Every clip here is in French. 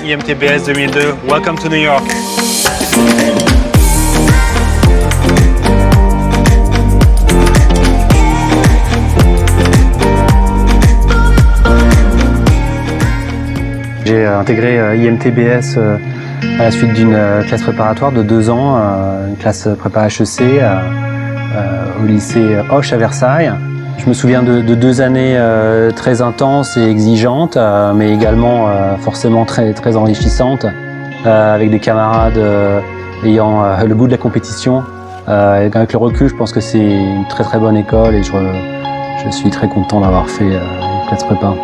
IMTBS 2002. Welcome to New York. J'ai intégré IMTBS à la suite d'une classe préparatoire de 2 ans, une classe prépa HEC au lycée Hoche à Versailles. Je me souviens de 2 années très intenses et exigeantes, mais également forcément très enrichissantes, avec des camarades ayant le goût de la compétition. Avec le recul, je pense que c'est une très bonne école et je suis très content d'avoir fait une classe prépa.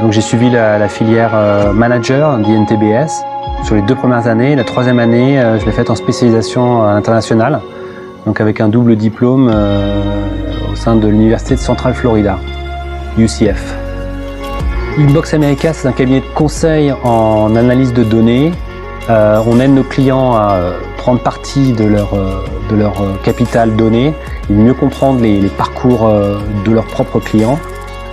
Donc j'ai suivi la filière manager d'IMTBS sur les 2 premières années. La 3e année, je l'ai faite en spécialisation internationale, donc avec un double diplôme au sein de l'Université de Central Florida, UCF. Inbox America, c'est un cabinet de conseil en analyse de données. On aide nos clients à prendre parti de leur capital donné et mieux comprendre les parcours de leurs propres clients.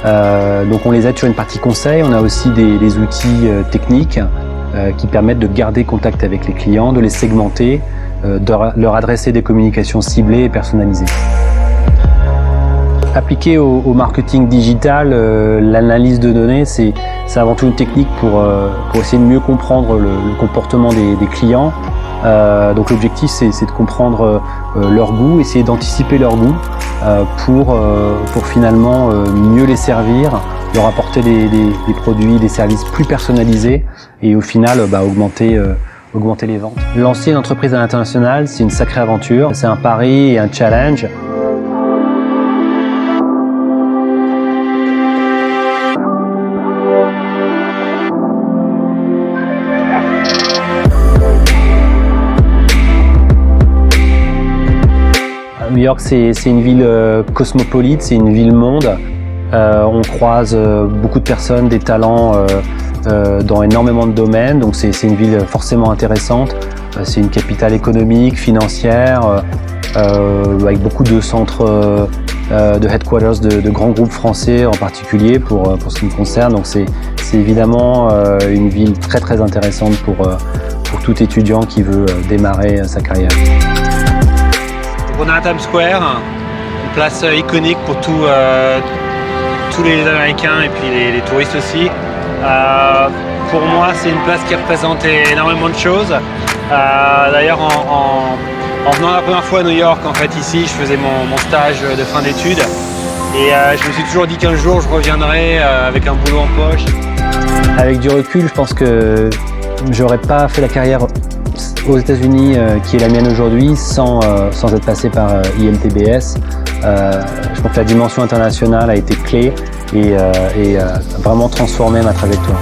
Donc on les aide sur une partie conseil. On a aussi des outils techniques qui permettent de garder contact avec les clients, de les segmenter, de leur adresser des communications ciblées et personnalisées. Appliqué au marketing digital, l'analyse de données, c'est avant tout une technique pour essayer de mieux comprendre le comportement des clients. Donc l'objectif, c'est de comprendre leur goût, essayer d'anticiper leur goût pour finalement mieux les servir, leur apporter des produits, des services plus personnalisés et au final augmenter les ventes. Lancer une entreprise à l'international, c'est une sacrée aventure, c'est un pari et un challenge. New York, c'est une ville cosmopolite, c'est une ville-monde. On croise beaucoup de personnes, des talents dans énormément de domaines, donc c'est une ville forcément intéressante. C'est une capitale économique, financière, avec beaucoup de centres de headquarters de grands groupes français en particulier pour ce qui me concerne. Donc c'est évidemment une ville très intéressante pour tout étudiant qui veut démarrer sa carrière. On est à Times Square, une place iconique pour tous les Américains et puis les touristes aussi. Pour moi, c'est une place qui représente énormément de choses. D'ailleurs, en venant la première fois à New York, en fait, ici, je faisais mon stage de fin d'études. Et je me suis toujours dit qu'un jour, je reviendrai avec un boulot en poche. Avec du recul, je pense que j'aurais pas fait la carrière aux États-Unis qui est la mienne aujourd'hui sans être passé par IMTBS. Je pense que la dimension internationale a été clé et a vraiment transformé ma trajectoire.